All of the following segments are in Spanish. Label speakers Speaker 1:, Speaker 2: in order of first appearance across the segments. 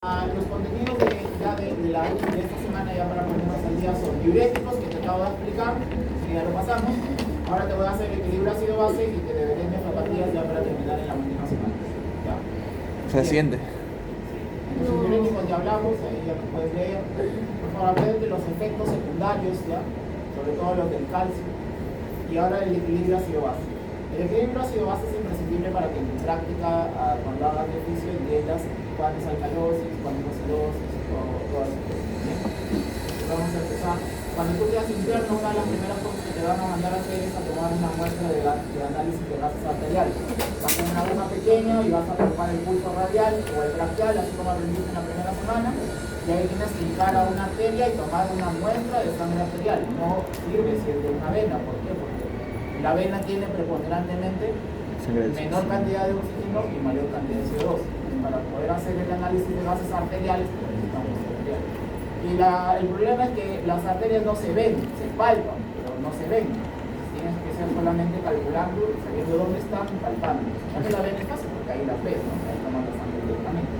Speaker 1: Los contenidos de esta semana, ya para ponernos al día, son diuréticos, que te acabo de explicar, que ya lo pasamos. Ahora te voy a hacer el equilibrio ácido-base y te deberé nefropatías ya para terminar en la última semana. ¿Ya?
Speaker 2: O sea, siguiente.
Speaker 1: Los diuréticos ya hablamos, ahí ya lo puedes leer. Por favor, hablen de los efectos secundarios, ¿ya? Sobre todo los del calcio. Y ahora el equilibrio ácido-base. El equilibrio ácido-base es imprescindible para que en tu práctica, cuando hagas ejercicio, entiendas cuándo es alcalosis, cuándo es acidosis, todas esas cosas. ¿Bien? Entonces vamos a empezar. Cuando tú quedas interno, una de las primeras cosas que te van a mandar a hacer es a tomar una muestra de análisis de gases arteriales. Vas a tener una aguja pequeña y vas a palpar el pulso radial o el braquial, así como aprendiste en la primera semana. Y ahí tienes que hincar a una arteria y tomar una muestra de sangre arterial. No sirve si es de una vena. ¿Por qué? Porque la vena tiene preponderantemente menor cantidad de oxígeno y mayor cantidad de CO2. Para poder hacer el análisis de gases arteriales necesitamos arteriales. Y el problema es que las arterias no se ven, se palpan, pero no se ven. Entonces tienes que ser solamente calculando, sabiendo dónde están, palpando. Ya que la ven es fácil porque ahí las ves, ¿no? Ahí toman la sangre directamente.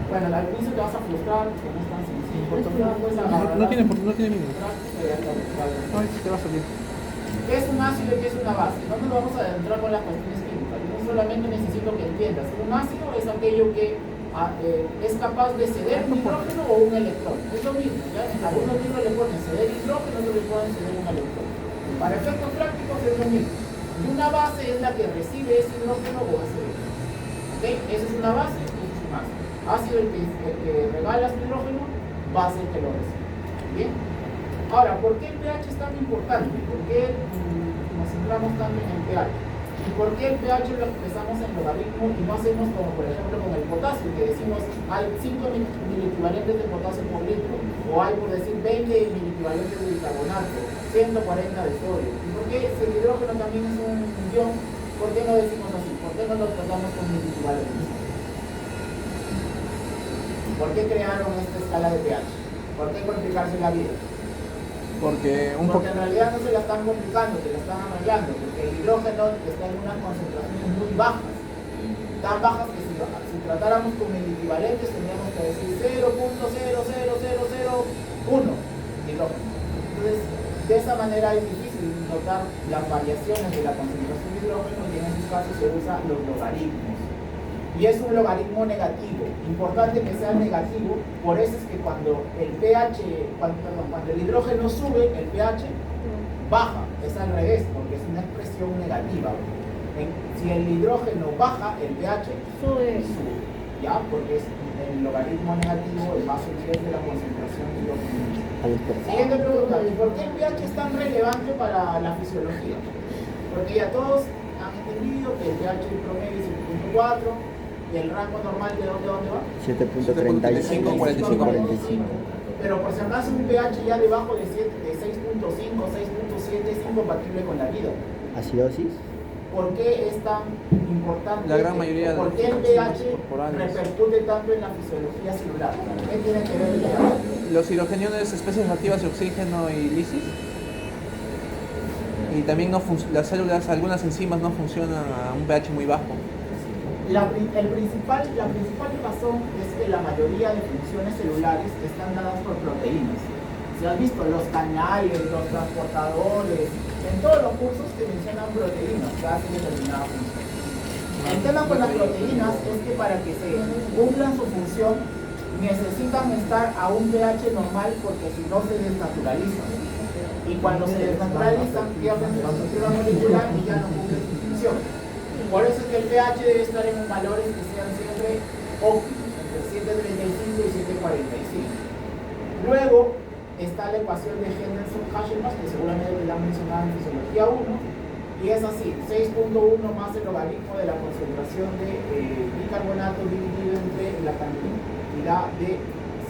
Speaker 1: Bueno, al principio te vas a frustrar, que no es tan sencillo.
Speaker 2: No tiene mínimo. Ay, te va a salir.
Speaker 1: ¿Qué es un ácido y qué es una base? No nos vamos a adentrar con las cuestiones químicas. Yo solamente necesito que entiendas. Un ácido es aquello que es capaz de ceder un hidrógeno o un electrón. Es lo mismo, ¿ya? En algunos libros le ponen ceder hidrógeno, otros le ponen ceder un electrón. Para efectos prácticos es lo mismo. Y una base es la que recibe ese hidrógeno o ese electrón. ¿Ok? Esa es una base, ese es un ácido. Ácido el que regala su hidrógeno, base el que lo recibe. ¿Bien? Ahora, ¿por qué el pH es tan importante? ¿Por qué nos centramos tanto en el pH? ¿Y por qué el pH lo expresamos en logaritmo y no hacemos como por ejemplo con el potasio, que decimos hay 5 miliequivalentes de potasio por litro, o hay por decir 20 miliequivalentes de bicarbonato, 140 de sodio? ¿Y por qué si el hidrógeno también es un ion, por qué no decimos así? ¿Por qué no lo tratamos con miliequivalentes? ¿Por qué crearon esta escala de pH? ¿Por qué complicarse la vida?
Speaker 2: Porque
Speaker 1: en realidad no se la están complicando, se la están arreglando, porque el hidrógeno está en unas concentraciones muy bajas, tan bajas que si tratáramos con el equivalente tendríamos que decir 0.00001 hidrógeno. Entonces, de esa manera es difícil notar las variaciones de la concentración de hidrógeno y en estos casos se usan los logaritmos. Y es un logaritmo negativo, importante que sea negativo, por eso es que cuando el pH, cuando el hidrógeno sube, el pH baja, es al revés, porque es una expresión negativa. Si el hidrógeno baja, el pH sube, ¿ya? Porque es el logaritmo negativo, el más subir de la concentración de hidrógeno. Siguiente pregunta, ¿por qué el pH es tan relevante para la fisiología? Porque ya todos han entendido que el pH promedio es 7.4, ¿y el rango normal de dónde va?
Speaker 2: 7.35, 45.
Speaker 1: Pero por si acaso un pH ya debajo de 6.5, 6.7 es incompatible con la vida.
Speaker 3: ¿Acidosis?
Speaker 1: ¿Por qué es tan importante?
Speaker 2: La gran mayoría de
Speaker 1: ¿Por qué el pH repercute tanto en la fisiología celular? ¿Qué tiene que ver el pH?
Speaker 2: Los hidrogeniones, especies reactivas de oxígeno y lisis. Y también las células, algunas enzimas no funcionan a un pH muy bajo.
Speaker 1: La principal razón es que la mayoría de funciones celulares están dadas por proteínas. Si has visto los canales, los transportadores, en todos los cursos te mencionan proteínas que hacen determinada función. El tema con las proteínas es que para que se cumplan su función necesitan estar a un pH normal porque si no se desnaturalizan. Y cuando se desnaturalizan pierden su estructura molecular y ya no cumplen su función. Por eso es que el pH debe estar en valores que sean siempre óptimos, entre 7.35 y 7.45. Luego está la ecuación de Henderson-Hasselbalch, que seguramente te la han mencionado en Fisiología 1, y es así, 6.1 más el logaritmo de la concentración de bicarbonato dividido entre la cantidad de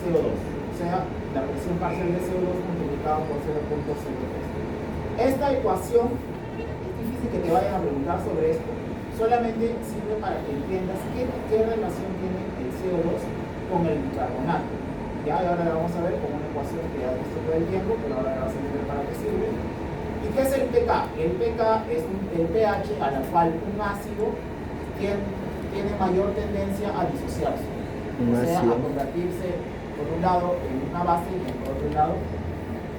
Speaker 1: CO2, o sea, la presión parcial de CO2 multiplicado por 0.03. Esta ecuación, es difícil que te vayan a preguntar sobre esto, solamente sirve para que entiendas qué relación tiene el CO2 con el bicarbonato. Ya, y ahora la vamos a ver con una ecuación que ya has visto todo el tiempo, pero ahora vas a ver para qué sirve. ¿Y qué es el pK? El pK es el pH a la cual un ácido tiene mayor tendencia a disociarse. o sea, a convertirse por un lado en una base y por otro lado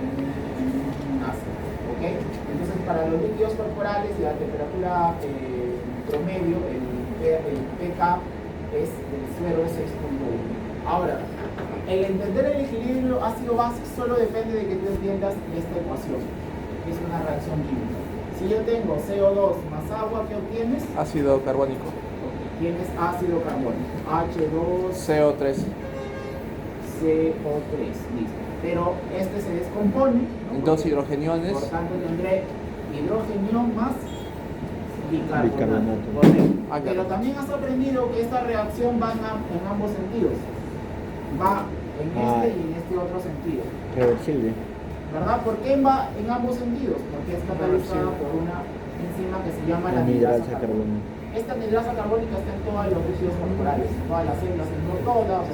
Speaker 1: en un ácido. ¿Okay? Entonces, para los líquidos corporales y a temperatura promedio, el pK es del suero de 6.1. Ahora, el entender el equilibrio ácido-base solo depende de que tú entiendas esta ecuación, que es una reacción química. Si yo tengo CO2 más agua, ¿qué obtienes?
Speaker 2: Ácido carbónico.
Speaker 1: Tienes ácido carbónico, H2,
Speaker 2: CO3.
Speaker 1: CO3, listo. Pero este se descompone, ¿no?
Speaker 2: Dos hidrogeniones.
Speaker 1: Por tanto tendré hidrógeno más bicarbonato.
Speaker 2: Ah, claro.
Speaker 1: Pero también has aprendido que esta reacción va en ambos sentidos. Va en este y en este otro sentido.
Speaker 3: Reversible.
Speaker 1: ¿Verdad? ¿Por qué va en ambos sentidos? Porque es catalizada por una enzima que se llama la anidrasa carbónica. Esta anidrasa carbónica está en todos los líquidos corporales, en todas las células, en todas.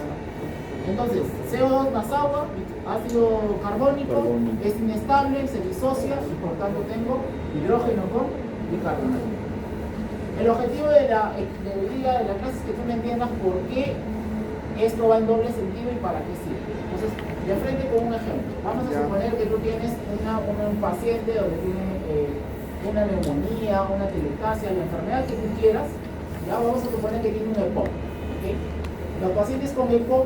Speaker 1: Entonces, CO2 más agua, ácido carbónico, es inestable, se disocia y por tanto tengo hidrógeno con bicarbonato. El objetivo de hoy día de la clase es que tú me entiendas por qué esto va en doble sentido y para qué sirve. Entonces, de frente con un ejemplo. Vamos a suponer que tú tienes un paciente donde tiene una neumonía, una telestasia, la enfermedad que tú quieras. Ya vamos a suponer que tiene un EPOC. ¿Okay? Los pacientes con EPOC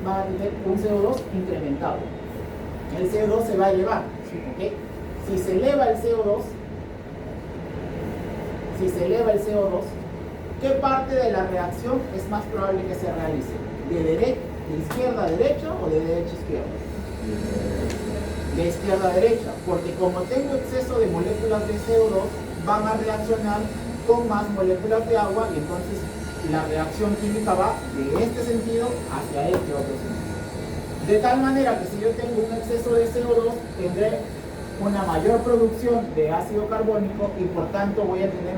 Speaker 1: van a tener un CO2 incrementado. El CO2 se va a elevar. ¿Okay? Si se eleva el CO2, ¿qué parte de la reacción es más probable que se realice? ¿De izquierda a derecha o de derecha a izquierda? De izquierda a derecha, porque como tengo exceso de moléculas de CO2, van a reaccionar con más moléculas de agua y entonces la reacción química va de este sentido hacia este otro sentido. De tal manera que si yo tengo un exceso de CO2, tendré una mayor producción de ácido carbónico y por tanto voy a tener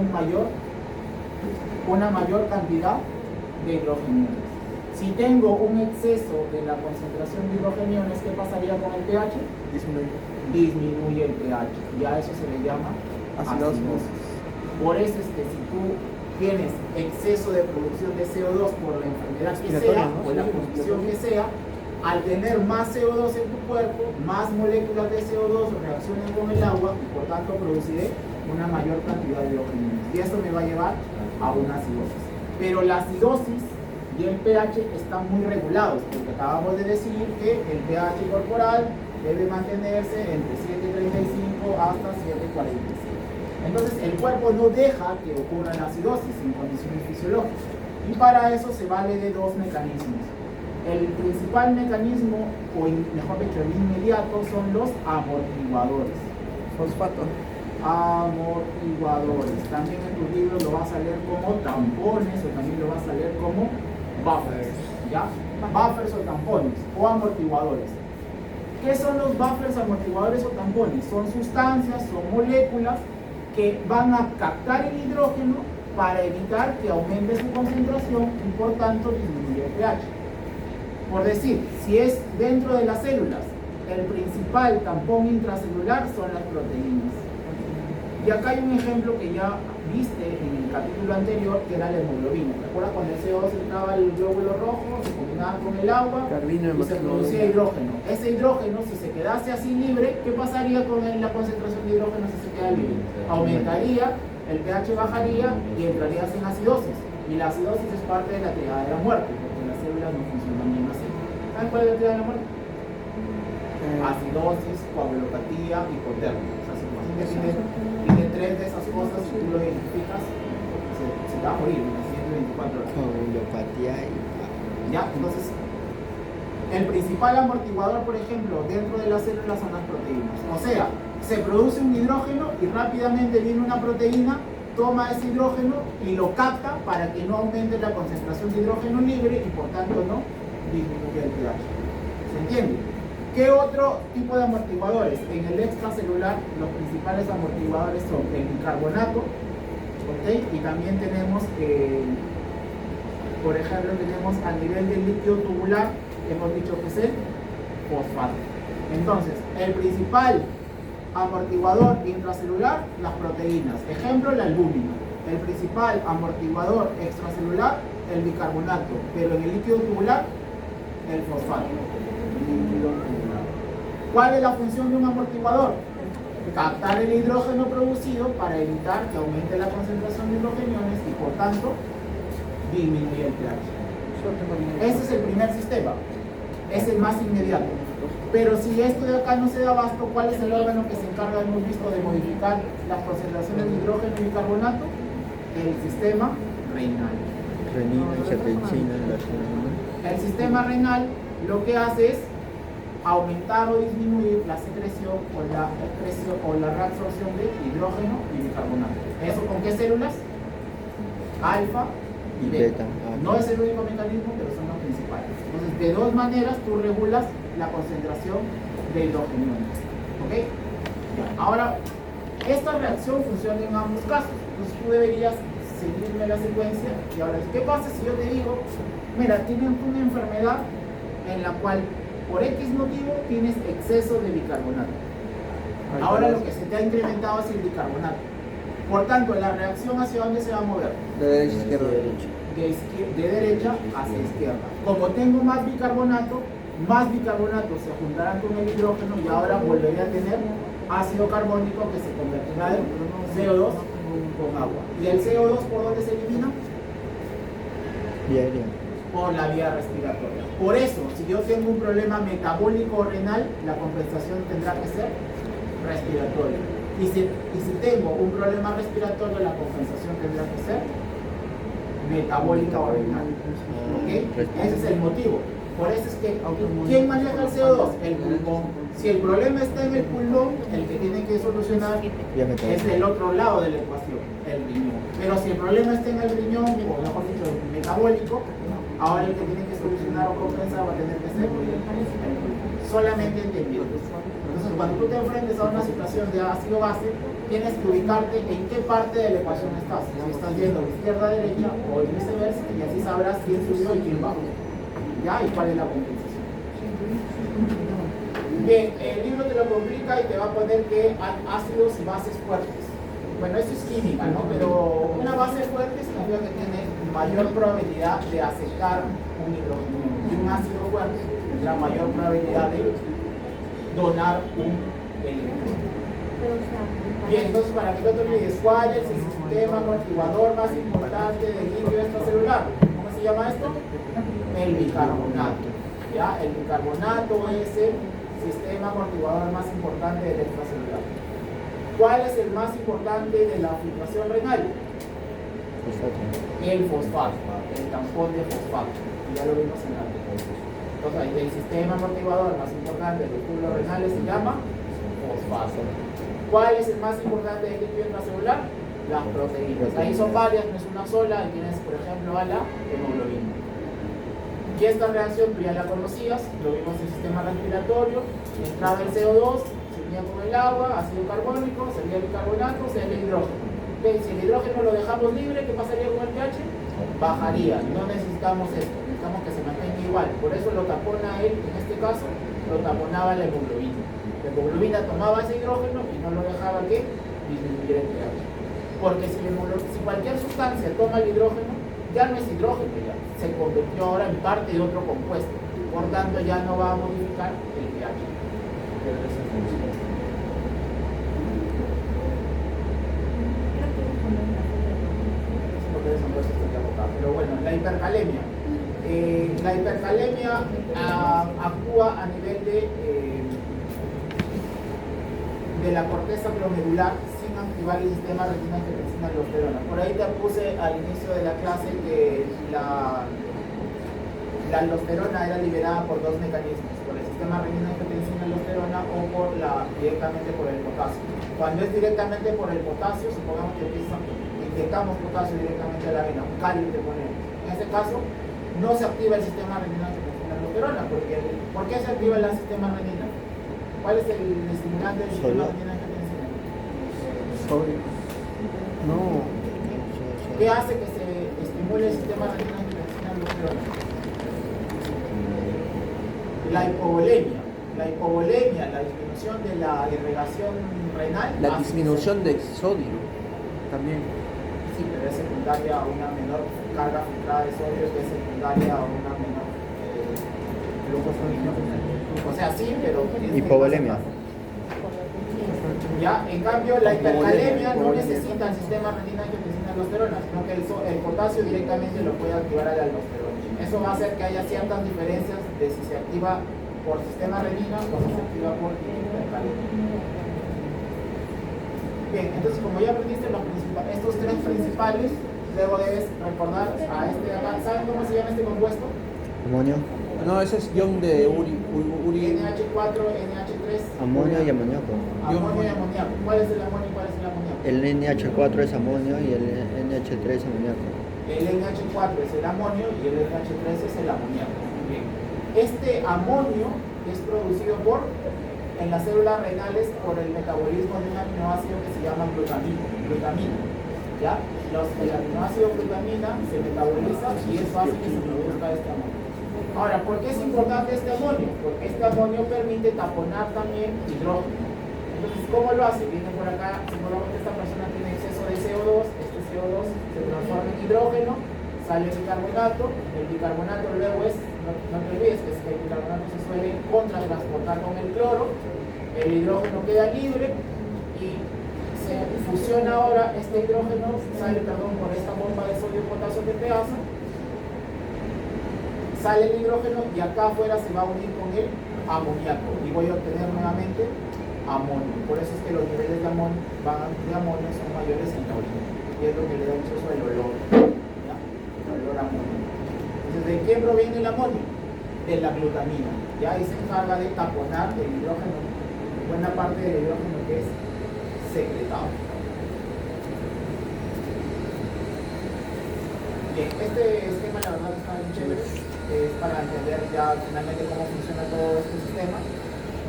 Speaker 1: una mayor cantidad de hidrogeniones. Si tengo un exceso de la concentración de hidrogeniones, ¿qué pasaría con el pH? Disminuye el pH. Ya eso se le llama acidosis. Por eso es que si tú tienes exceso de producción de CO2 por la enfermedad que sea, o la condición que sea, al tener más CO2 en tu cuerpo, más moléculas de CO2 reaccionan con el agua y por tanto produciré una mayor cantidad de hidrogeniones. Y eso me va a llevar a una acidosis. Pero la acidosis y el pH están muy regulados, porque acabamos de decir que el pH corporal debe mantenerse entre 7.35 hasta 7.47. Entonces el cuerpo no deja que ocurra la acidosis en condiciones fisiológicas. Y para eso se vale de dos mecanismos. El principal mecanismo, o mejor dicho, el inmediato, son los amortiguadores.
Speaker 2: Fosfato.
Speaker 1: Amortiguadores. También en tus libros lo vas a leer como tampones o también lo vas a leer como buffers. ¿Ya? Buffers o tampones o amortiguadores. ¿Qué son los buffers, amortiguadores o tampones? Son sustancias, son moléculas que van a captar el hidrógeno para evitar que aumente su concentración y por tanto disminuya el pH. Por decir, si es dentro de las células, el principal tampón intracelular son las proteínas. Y acá hay un ejemplo que ya viste en el capítulo anterior, que era la hemoglobina. ¿Te acuerdas cuando el CO2 entraba al glóbulo rojo, se combinaba con el agua y se producía hidrógeno? Ese hidrógeno, si se quedase así libre, ¿qué pasaría con la concentración de hidrógeno si se queda libre? Aumentaría, el pH bajaría y entrarías en acidosis. Y la acidosis es parte de la triada de la muerte, porque las células no funcionan bien así. ¿Sabes cuál es la triada de la muerte? Acidosis, coagulopatía, hipotermia. O sea, si el paciente tiene tres de esas cosas y tú lo identificas, se te va a morir en las siguientes 24 horas.
Speaker 3: Coagulopatía y...
Speaker 1: ¿Ya? Entonces, el principal amortiguador, por ejemplo, dentro de las células son las proteínas. O sea, se produce un hidrógeno y rápidamente viene una proteína, toma ese hidrógeno y lo capta para que no aumente la concentración de hidrógeno libre y por tanto no disminuya el pH. ¿Se entiende? ¿Qué otro tipo de amortiguadores? En el extracelular los principales amortiguadores son el bicarbonato, ¿okay? Y también tenemos, por ejemplo, tenemos a nivel del líquido tubular, hemos dicho que es el fosfato. Entonces, el principal amortiguador intracelular, las proteínas. Ejemplo, la albúmina. El principal amortiguador extracelular, el bicarbonato, pero en el líquido tubular, el fosfato. Líquido tubular. ¿Cuál es la función de un amortiguador? Captar el hidrógeno producido para evitar que aumente la concentración de hidrogeniones y por tanto disminuir el pH. Ese es el primer sistema, es el más inmediato. Pero si esto de acá no se da abasto, ¿cuál es el órgano que se encarga, hemos visto, de modificar las concentraciones de hidrógeno y bicarbonato? El sistema renal.
Speaker 3: Renina, angiotensina, la renina.
Speaker 1: El sistema renal lo que hace es aumentar o disminuir la secreción o la excreción o la reabsorción de hidrógeno y bicarbonato. ¿Eso con qué células? Alfa y beta. No es el único mecanismo, pero son los principales. Entonces, de dos maneras tú regulas la concentración de hidrógeno. ¿Ok? Ya. Ahora, esta reacción funciona en ambos casos. Entonces tú deberías seguirme la secuencia. Y ahora, ¿qué pasa si yo te digo, mira, tienes una enfermedad en la cual por X motivo tienes exceso de bicarbonato? Ahora lo que se te ha incrementado es el bicarbonato. Por tanto, la reacción ¿hacia dónde se va a mover?
Speaker 3: De derecha a izquierda.
Speaker 1: De derecha hacia izquierda. Como tengo más bicarbonato se juntarán con el hidrógeno y ahora volveré a tener ácido carbónico que se convertirá en CO2 con agua. ¿Y el CO2 por dónde se elimina?
Speaker 3: Diaria.
Speaker 1: Por la vía respiratoria. Por eso, si yo tengo un problema metabólico o renal, la compensación tendrá que ser respiratoria. Y si tengo un problema respiratorio, la compensación tendrá que ser metabólica o renal. ¿Ok? Ese es el motivo. Por eso es que, ¿quién maneja el CO2? El pulmón. Si el problema está en el pulmón, el que tiene que solucionar es el otro lado de la ecuación, el riñón. Pero si el problema está en el riñón, o mejor dicho, el metabólico, ahora el que tiene que solucionar o compensar va a tener que ser el pulmón. Solamente entendido. Entonces, cuando tú te enfrentes a una situación de ácido base, tienes que ubicarte en qué parte de la ecuación estás. Si estás yendo de izquierda a derecha o viceversa, y así sabrás quién subió y quién bajó. ¿Ya? ¿Y cuál es la compensación? Bien, el libro te lo complica y te va a poner que hay ácidos y bases fuertes. Bueno, eso es química, ¿no? Pero una base fuerte significa que tiene mayor probabilidad de aceptar un hidrógeno. Y un ácido fuerte tendrá mayor probabilidad de donar un electrón. Bien, entonces para que no te olvides, ¿cuál es el sistema amortiguador más importante del líquido extracelular? ¿Cómo se llama esto? El bicarbonato. ¿Ya? El bicarbonato es el sistema amortiguador más importante del extracelular. ¿Cuál es el más importante de la filtración renal? El fosfato, el tampón de fosfato. Ya lo vimos en la anterior. Entonces, el sistema amortiguador más importante de los túbulos renales se llama fosfato. ¿Cuál es el más importante del líquido intracelular? Las proteínas. Ahí son varias, no es una sola. Tienes, por ejemplo, a la hemoglobina. Y esta reacción tú ya la conocías, lo vimos en el sistema respiratorio. Entraba el CO2, se unía con el agua, ácido carbónico, salía el bicarbonato, salía el hidrógeno. Okay, si el hidrógeno lo dejamos libre, ¿qué pasaría con el pH? Bajaría. No necesitamos esto, necesitamos que se mantenga igual. Por eso lo tapona él, en este caso, lo taponaba la hemoglobina. La hemoglobina tomaba ese hidrógeno y no lo dejaba que disminuyera el pH. Porque si cualquier sustancia toma el hidrógeno, ya no es hidrógeno, ya se convirtió ahora en parte de otro compuesto. Por tanto, ya no va a modificar el pH. Pero bueno, la hipercalemia. La hipercalemia actúa a nivel de la corteza glomerular sin activar el sistema retina-angiotensina-aldosterona. Por ahí te puse al inicio de la clase que la aldosterona era liberada por dos mecanismos, por el sistema retina-angiotensina-aldosterona o directamente por el potasio. Cuando es directamente por el potasio, supongamos que inyectamos potasio directamente a la vena, un cáliz te ponemos. En este caso, no se activa el sistema retina-angiotensina-aldosterona. ¿Por qué se activa el sistema renina? ¿Cuál es el estimulante del sistema retina-angiotensina?
Speaker 3: No.
Speaker 1: ¿Qué hace que se estimule el sistema retina-angiotensina-aldosterona? La hipovolemia. La hipovolemia, la disminución de la irrigación renal.
Speaker 2: La disminución de sodio también.
Speaker 1: Sí, pero es secundaria a una menor carga filtrada de sodio, que es secundaria a una menor flujo sanguíneo. O sea, sí, pero...
Speaker 3: Hipovolemia.
Speaker 1: Ya, en cambio, la hipercalemia no necesita el sistema renina-angiotensina-aldosterona, sino que el potasio directamente lo puede activar a la aldosterona. Eso va a hacer que haya ciertas diferencias de si se activa por sistema renina o si se activa por hipercalemia. Bien, entonces como ya aprendiste estos tres principales, luego debes recordar a este de acá. ¿Saben cómo se llama este compuesto?
Speaker 3: Amonio.
Speaker 2: No, ese es ion de uri.
Speaker 1: NH4, NH3.
Speaker 3: Amonio y amoníaco.
Speaker 1: Amonio y amoníaco. ¿Cuál es el amonio y cuál es el amoníaco?
Speaker 3: El NH4 es amonio y el NH3 es amoníaco.
Speaker 1: El NH4 es el amonio y el NH3 es el amoníaco. Bien. Este amonio es producido en las células renales por el metabolismo de un aminoácido que se llama glutamina. ¿Ya? El aminoácido glutamina se metaboliza y es fácil que se produzca este amonio. Ahora, ¿por qué es importante este amonio? Porque este amonio permite taponar también hidrógeno. Entonces, ¿cómo lo hace? Viene por acá, seguramente esta persona tiene exceso de CO2, este CO2 se transforma en hidrógeno, sale el bicarbonato luego no te olvides que el bicarbonato se suele contratransportar con el cloro, el hidrógeno queda libre y se fusiona ahora este hidrógeno, sale por esta bomba de sodio potasio TPasa, sale el hidrógeno y acá afuera se va a unir con el amoníaco y voy a obtener nuevamente amonio. Por eso es que los niveles de amonio son mayores en la orina y es lo que le da incluso el olor, ¿ya? El olor a amonio. Entonces, ¿de qué proviene el amonio? De la glutamina. Ya ahí se encarga de taponar el hidrógeno, buena parte del hidrógeno que es secretado. Bien, este esquema la verdad está bien chévere, es para entender ya finalmente cómo funciona todo este sistema.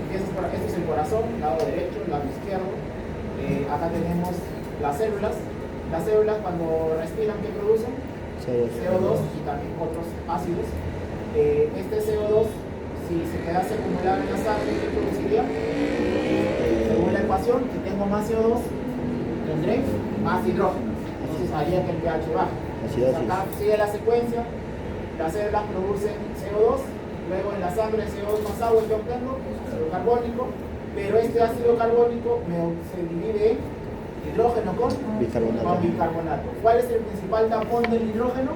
Speaker 1: Empiezas por aquí, este es el corazón, lado derecho, lado izquierdo. Acá tenemos las células. Las células cuando respiran, ¿qué producen? CO2 y también otros ácidos. Este CO2, si se quedase acumulado en la sangre, ¿qué produciría? Según la ecuación, si tengo más CO2, tendré más hidrógeno. Entonces haría que el pH baje. Acá sigue la secuencia, las células producen CO2, luego en la sangre CO2 más agua que obtengo, ácido carbónico, pero este ácido carbónico se divide en hidrógeno con bicarbonato. ¿Cuál es el principal tapón del hidrógeno?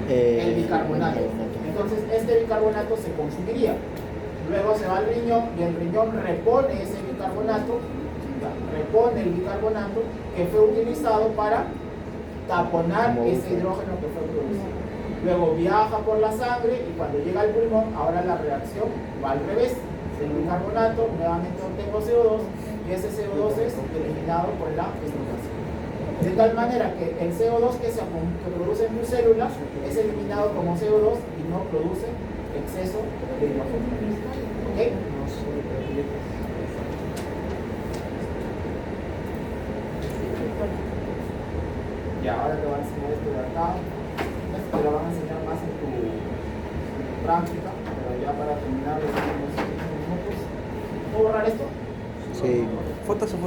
Speaker 1: El bicarbonato. Entonces este bicarbonato se consumiría. Luego se va al riñón y el riñón repone ese bicarbonato, repone el bicarbonato que fue utilizado para taponar ese hidrógeno que fue producido. Luego viaja por la sangre y cuando llega al pulmón, ahora la reacción va al revés. El bicarbonato, nuevamente obtengo CO2 y ese CO2 es eliminado por la excitación. De tal manera que el CO2 que produce en mi célula es eliminado como CO2 y no produce exceso de hidrógeno. ¿Ok? Ya, ahora te voy a enseñar esto de acá. Esto te lo van a enseñar más en tu práctica, pero ya para terminar los últimos 5 minutos. ¿Puedo borrar esto?
Speaker 3: Sí.
Speaker 2: Fotazo.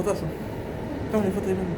Speaker 2: Tómale foto de mano.